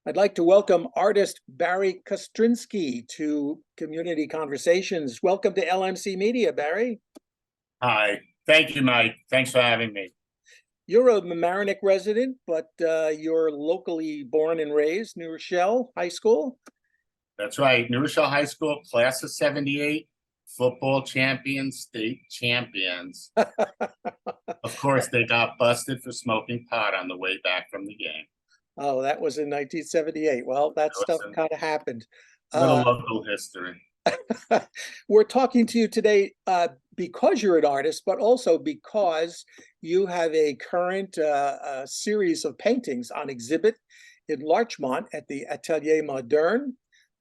I'd like to welcome artist Barry Kostrinsky to Community Conversations. Welcome to LMC Media, Barry. Hi, thank you, Mike. Thanks for having me. You're a Mamaroneck resident, but you're locally born and raised, New Rochelle High School. That's right, New Rochelle High School, class of '78, football champions, state champions. Of course, they got busted for smoking pot on the way back from the game. Oh, that was in 1978. Well, that stuff kind of happened. Little local history. We're talking to you today because you're an artist, but also because you have a current series of paintings on exhibit in Larchmont at the Atelier Modern.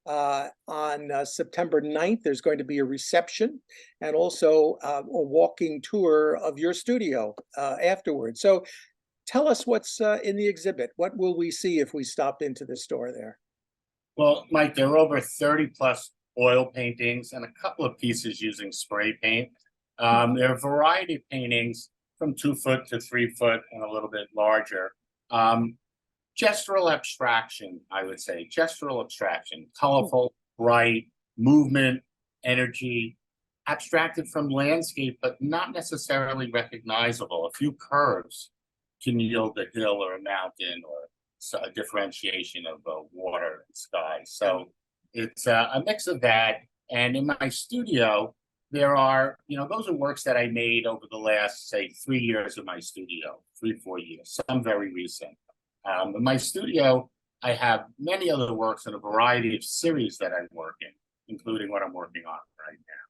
On September 9th, there's going to be a reception and also a walking tour of your studio afterwards. So tell us what's in the exhibit. What will we see if we stop into the store there? Well, Mike, there are over 30 plus oil paintings and a couple of pieces using spray paint. There are a variety of paintings from 2 foot to 3 foot and a little bit larger. Gestural abstraction, I would say, gestural abstraction, colorful, bright, movement, energy, abstracted from landscape, but not necessarily recognizable. A few curves can yield a hill or a mountain or a differentiation of water and sky. So it's a mix of that. And in my studio, there are, those are works that I made over the last, say, 3 years of my studio, 3-4 years, some very recent. In my studio, I have many other works in a variety of series that I'm working, including what I'm working on right now.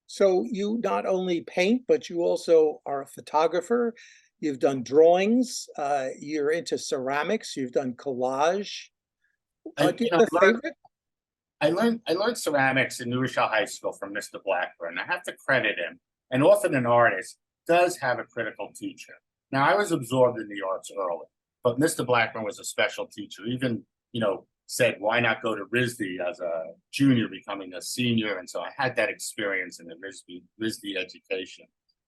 So you not only paint, but you also are a photographer. You've done drawings. You're into ceramics. You've done collage. Do you have a favorite? I learned ceramics in New Rochelle High School from Mr. Blackburn. I have to credit him. And often an artist does have a critical teacher. Now, I was absorbed in the arts early, but Mr. Blackburn was a special teacher. Even, said, why not go to RISD as a junior, becoming a senior? And so I had that experience in the RISD education.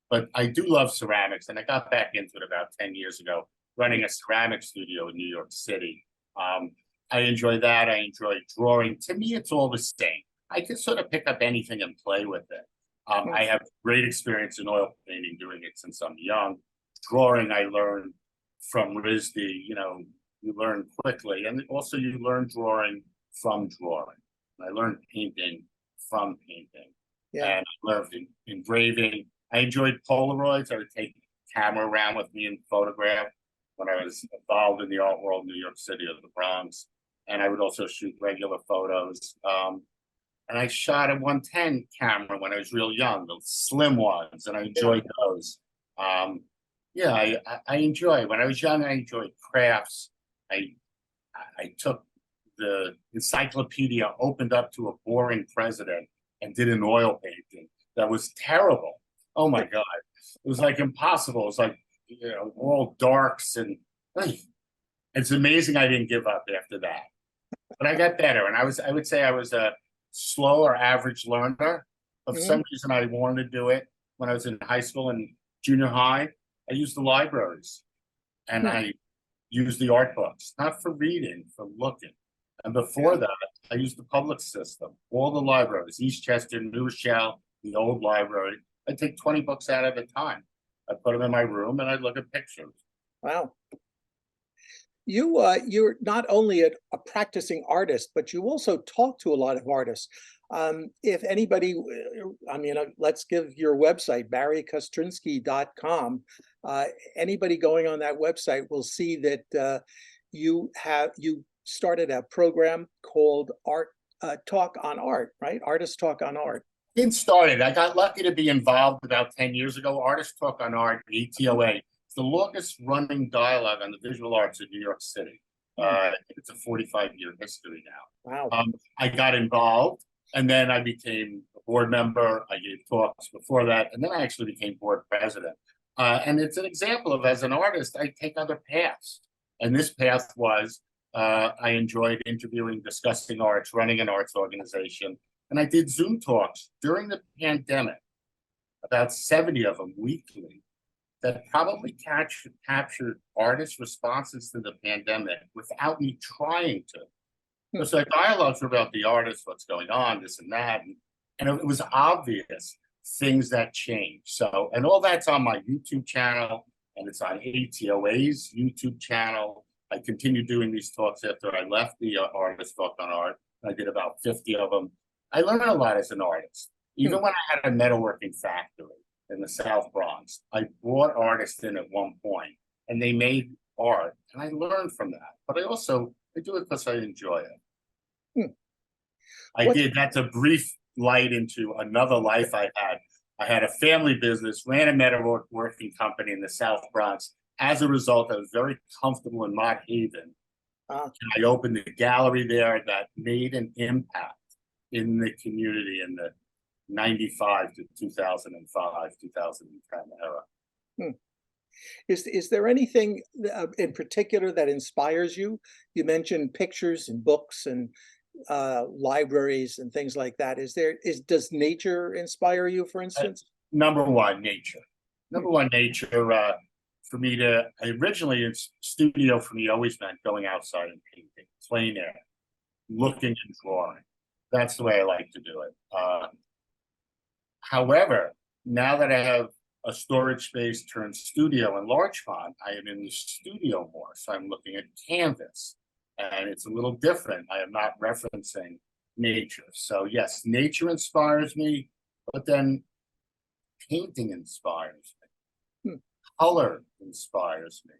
But I do love ceramics, and I got back into it about 10 years ago, running a ceramic studio in New York City. I enjoy that. I enjoy drawing. To me, it's all the same. I can sort of pick up anything and play with it. I have great experience in oil painting, doing it since I'm young. Drawing, I learned from RISD, you learn quickly. And also you learn drawing from drawing. I learned painting from painting. Yeah. And I learned engraving. I enjoyed Polaroids. I would take the camera around with me and photograph when I was involved in the art world in New York City or the Bronx. And I would also shoot regular photos. And I shot a 110 camera when I was real young, the slim ones, and I enjoyed those. I enjoy. When I was young, I enjoyed crafts. I took the encyclopedia, opened up to a boring president, and did an oil painting that was terrible. Oh my God. It was like impossible. It was like, all darks, and it's amazing I didn't give up after that. But I got better, and I would say I was a slow or average learner. For some reason, I wanted to do it when I was in high school and junior high. I used the libraries, and I used the art books, not for reading, for looking. And before that, I used the public system, all the libraries, Eastchester, New Rochelle, the old library. I'd take 20 books out at a time. I'd put them in my room, and I'd look at pictures. Wow. You're not only a practicing artist, but you also talk to a lot of artists. If anybody, let's give your website, barrykostrinsky.com. Anybody going on that website will see that you started a program called Talk on Art, right? Artist Talk on Art. It started. I got lucky to be involved about 10 years ago. Artist Talk on Art, ATOA. It's the longest running dialogue on the visual arts in New York City. It's a 45-year history now. Wow. I got involved, and then I became a board member. I gave talks before that, and then I actually became board president. And it's an example of, as an artist, I take other paths. And this path was, I enjoyed interviewing, discussing arts, running an arts organization. And I did Zoom talks during the pandemic, about 70 of them weekly, that probably captured artists' responses to the pandemic without me trying to. Because our dialogues were about the artist, what's going on, this and that, and it was obvious things that changed. So, and all that's on my YouTube channel, and it's on ATOA's YouTube channel. I continued doing these talks after I left the Artist Talk on Art. I did about 50 of them. I learned a lot as an artist. Even when I had a metalworking factory in the South Bronx, I brought artists in at one point, and they made art, and I learned from that. But I do it because I enjoy it. That's a brief light into another life I had. I had a family business, ran a metalworking company in the South Bronx. As a result, I was very comfortable in Mott Haven. I opened a gallery there that made an impact in the community in the 95 to 2005, 2010 era. Is there anything in particular that inspires you? You mentioned pictures and books and libraries and things like that. Does nature inspire you, for instance? Number one, nature. For me originally, studio for me always meant going outside and painting, plein air, looking and drawing. That's the way I like to do it. However, now that I have a storage space turned studio in Larchmont, I am in the studio more. So I'm looking at canvas, and it's a little different. I am not referencing nature. So yes, nature inspires me, but then painting inspires me. Color inspires me.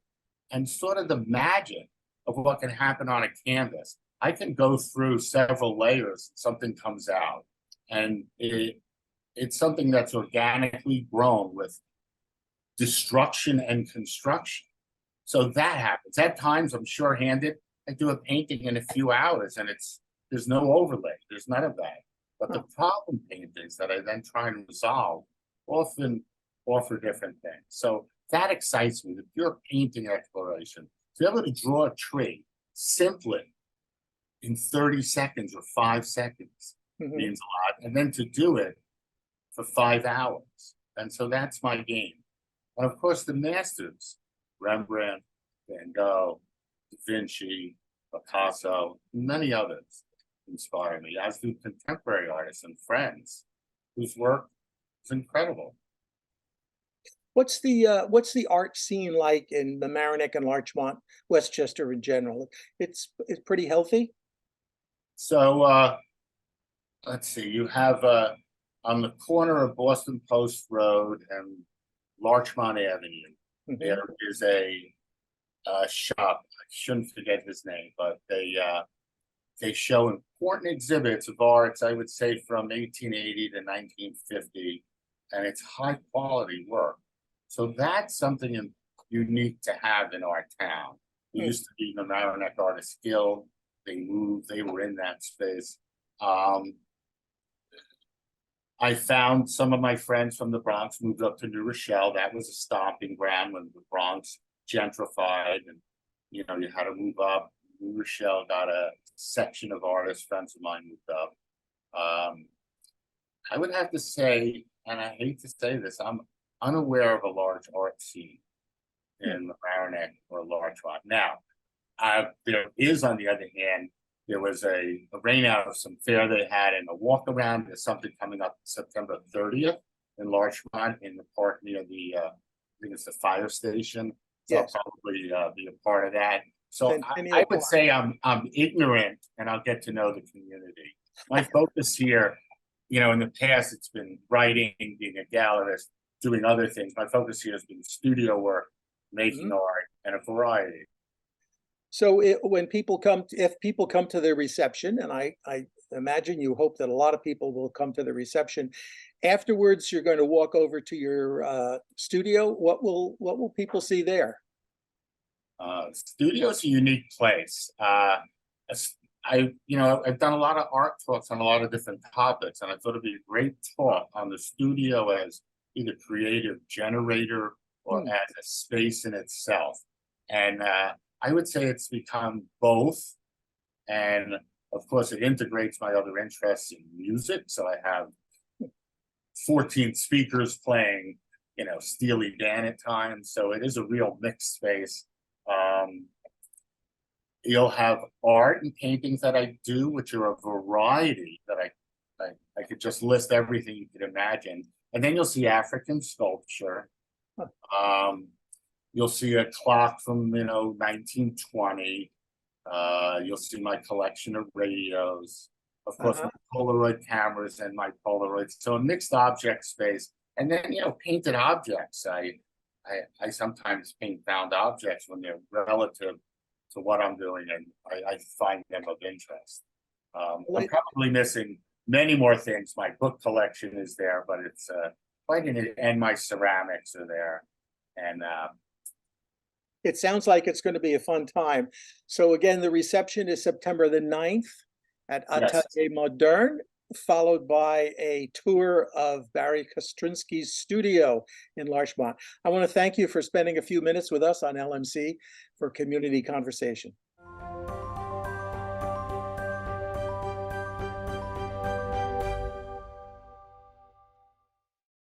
And sort of the magic of what can happen on a canvas. I can go through several layers, something comes out, and it's something that's organically grown with destruction and construction. So that happens. At times, I'm sure-handed. I do a painting in a few hours, and there's no overlay. There's none of that. But the problem paintings that I then try and resolve often offer different things. So that excites me, the pure painting exploration. To be able to draw a tree simply in 30 seconds or 5 seconds means a lot. And then to do it for 5 hours. And so that's my game. And of course, the masters, Rembrandt, Van Gogh, Da Vinci, Picasso, many others inspire me, as do contemporary artists and friends whose work is incredible. What's the art scene like in the Mamaroneck and Larchmont, Westchester in general? It's pretty healthy. So let's see. You have on the corner of Boston Post Road and Larchmont Avenue, there is a shop. I shouldn't forget his name, but they show important exhibits of arts, I would say, from 1880 to 1950, and it's high quality work. So that's something unique to have in our town. It used to be the Mamaroneck Artists Guild. They moved, they were in that space. I found some of my friends from the Bronx moved up to New Rochelle. That was a stomping ground when the Bronx gentrified, and you had to move up. New Rochelle got a section of artists, friends of mine moved up. I would have to say, and I hate to say this, I'm unaware of a large art scene in Mamaroneck or Larchmont. Now, there is, on the other hand, there was a rain out of some fair they had, and a walk around. There's something coming up September 30th in Larchmont in the park near the, I think it's the fire station. So I'll probably be a part of that. So I would say I'm ignorant, and I'll get to know the community. My focus here, in the past, it's been writing, being a gallerist, doing other things. My focus here has been studio work, making art, and a variety. So if people come to the reception, and I imagine you hope that a lot of people will come to the reception, afterwards you're going to walk over to your studio. What will people see there? Studio's a unique place. I've done a lot of art talks on a lot of different topics, and I thought it'd be a great talk on the studio as either creative generator or as a space in itself. And I would say it's become both. And of course, it integrates my other interests in music. So I have 14 speakers playing Steely Dan at times. So it is a real mixed space. You'll have art and paintings that I do, which are a variety that I could just list everything you could imagine. And then you'll see African sculpture. You'll see a clock from 1920. You'll see my collection of radios, of course, my Polaroid cameras and my Polaroids. So a mixed object space, and then painted objects. I sometimes paint found objects when they're relative to what I'm doing, and I find them of interest. I'm probably missing many more things. My book collection is there, but it's quite an, and my ceramics are there, and it sounds like it's going to be a fun time. So again, the reception is September the 9th at Atelier Modern, followed by a tour of Barry Kostrinsky's studio in Larchmont. I want to thank you for spending a few minutes with us on LMC for Community Conversation.